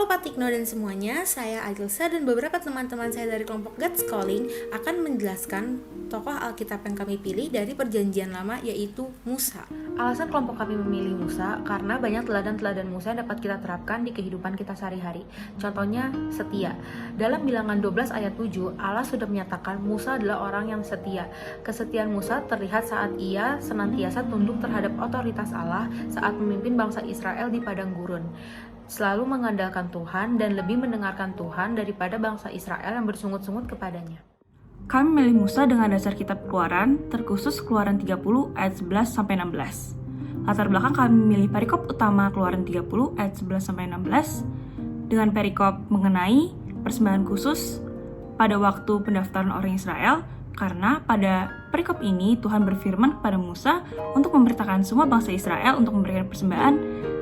Halo Pak Tikno dan semuanya, saya Agilsa dan beberapa teman-teman saya dari kelompok God's Calling akan menjelaskan tokoh Alkitab yang kami pilih dari Perjanjian Lama, yaitu Musa. Alasan kelompok kami memilih Musa karena banyak teladan-teladan Musa yang dapat kita terapkan di kehidupan kita sehari-hari. Contohnya setia. Dalam Bilangan 12 ayat 7, Allah sudah menyatakan Musa adalah orang yang setia. Kesetiaan Musa terlihat saat ia senantiasa tunduk terhadap otoritas Allah saat memimpin bangsa Israel di padang gurun. Selalu mengandalkan Tuhan dan lebih mendengarkan Tuhan daripada bangsa Israel yang bersungut-sungut kepadanya. Kami memilih Musa dengan dasar kitab Keluaran, terkhusus Keluaran 30 ayat 11-16. Latar belakang kami memilih perikop utama Keluaran 30 ayat 11-16 dengan perikop mengenai persembahan khusus pada waktu pendaftaran orang Israel, karena pada perikop ini Tuhan berfirman kepada Musa untuk memberitakan semua bangsa Israel untuk memberikan persembahan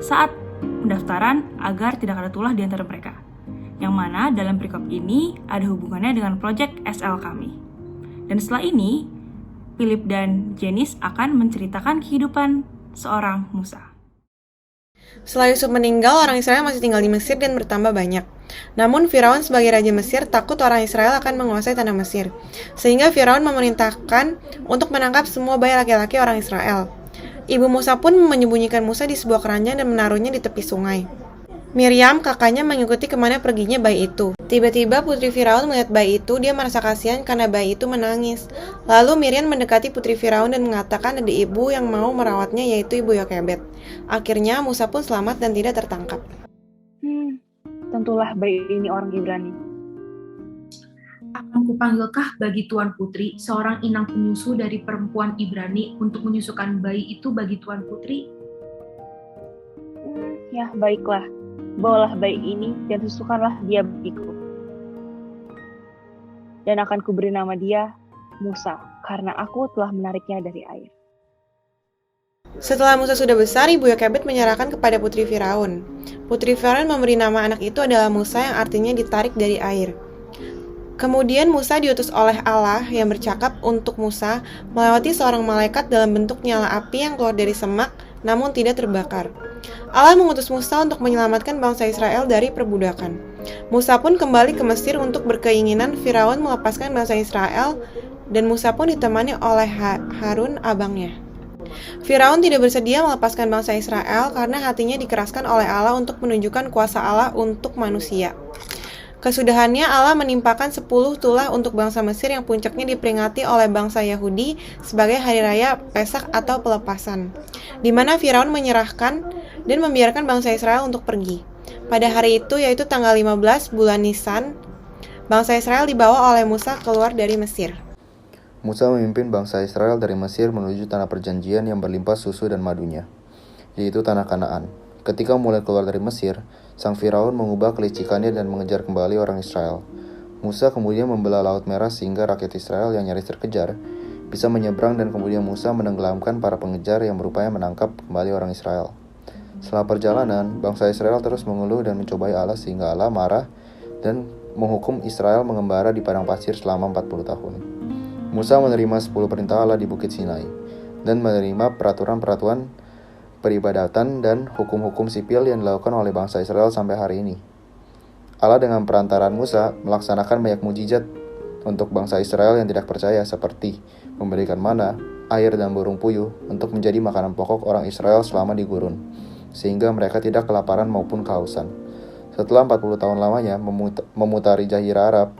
saat pendaftaran agar tidak ada tulah di antara mereka. Yang mana dalam perikop ini ada hubungannya dengan proyek SL kami. Dan setelah ini, Philip dan Janice akan menceritakan kehidupan seorang Musa. Setelah Yusuf meninggal, orang Israel masih tinggal di Mesir dan bertambah banyak. Namun Firaun sebagai raja Mesir takut orang Israel akan menguasai tanah Mesir. Sehingga Firaun memerintahkan untuk menangkap semua bayi laki-laki orang Israel. Ibu Musa pun menyembunyikan Musa di sebuah keranjang dan menaruhnya di tepi sungai. Miriam, kakaknya, mengikuti kemana perginya bayi itu. Tiba-tiba putri Firaun melihat bayi itu, dia merasa kasihan karena bayi itu menangis. Lalu Miriam mendekati putri Firaun dan mengatakan ada ibu yang mau merawatnya, yaitu ibu Yokebed. Akhirnya Musa pun selamat dan tidak tertangkap. Tentulah bayi ini orang Ibrani. Akan kupanggilkah bagi Tuan Putri seorang inang penyusu dari perempuan Ibrani untuk menyusukan bayi itu bagi Tuan Putri? Ya, baiklah. Bawalah bayi ini dan susukanlah dia bagiku. Dan akan kuberi nama dia Musa, karena aku telah menariknya dari air. Setelah Musa sudah besar, ibu Yokebed menyerahkan kepada putri Firaun. Putri Firaun memberi nama anak itu adalah Musa, yang artinya ditarik dari air. Kemudian Musa diutus oleh Allah yang bercakap untuk Musa melewati seorang malaikat dalam bentuk nyala api yang keluar dari semak, namun tidak terbakar. Allah mengutus Musa untuk menyelamatkan bangsa Israel dari perbudakan. Musa pun kembali ke Mesir untuk berkeinginan Firaun melepaskan bangsa Israel, dan Musa pun ditemani oleh Harun abangnya. Firaun tidak bersedia melepaskan bangsa Israel karena hatinya dikeraskan oleh Allah untuk menunjukkan kuasa Allah untuk manusia. Kesudahannya Allah menimpakan 10 tulah untuk bangsa Mesir yang puncaknya diperingati oleh bangsa Yahudi sebagai hari raya Pesak atau pelepasan, di mana Firaun menyerahkan dan membiarkan bangsa Israel untuk pergi. Pada hari itu, yaitu tanggal 15 bulan Nisan, bangsa Israel dibawa oleh Musa keluar dari Mesir. Musa memimpin bangsa Israel dari Mesir menuju tanah perjanjian yang berlimpah susu dan madunya, yaitu tanah Kanaan. Ketika mulai keluar dari Mesir, sang Firaun mengubah kelicikannya dan mengejar kembali orang Israel. Musa kemudian membelah Laut Merah sehingga rakyat Israel yang nyaris terkejar bisa menyeberang, dan kemudian Musa menenggelamkan para pengejar yang berupaya menangkap kembali orang Israel. Setelah perjalanan, bangsa Israel terus mengeluh dan mencobai Allah sehingga Allah marah dan menghukum Israel mengembara di padang pasir selama 40 tahun. Musa menerima 10 perintah Allah di Bukit Sinai dan menerima peraturan-peraturan peribadatan dan hukum-hukum sipil yang dilakukan oleh bangsa Israel sampai hari ini. Allah dengan perantaraan Musa melaksanakan banyak mujizat untuk bangsa Israel yang tidak percaya, seperti memberikan mana, air, dan burung puyuh untuk menjadi makanan pokok orang Israel selama di gurun, sehingga mereka tidak kelaparan maupun kehausan. Setelah 40 tahun lamanya memutari Jazirah Arab,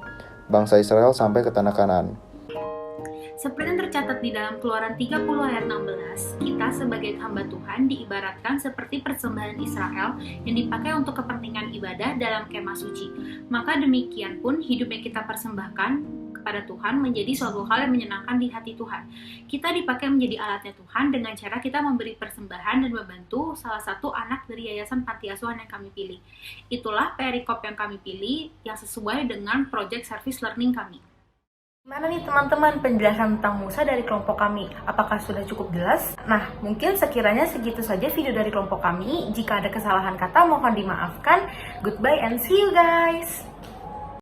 bangsa Israel sampai ke tanah Kanaan. Seperti yang tercatat di dalam Keluaran 30 ayat 16, kita sebagai hamba Tuhan diibaratkan seperti persembahan Israel yang dipakai untuk kepentingan ibadah dalam kemah suci. Maka demikian pun hidup yang kita persembahkan kepada Tuhan menjadi suatu hal yang menyenangkan di hati Tuhan. Kita dipakai menjadi alatnya Tuhan dengan cara kita memberi persembahan dan membantu salah satu anak dari Yayasan Panti Asuhan yang kami pilih. Itulah perikop yang kami pilih yang sesuai dengan project service learning kami. Gimana nih teman-teman penjelasan tentang Musa dari kelompok kami? Apakah sudah cukup jelas? Nah, mungkin sekiranya segitu saja video dari kelompok kami. Jika ada kesalahan kata mohon dimaafkan. Goodbye and see you guys!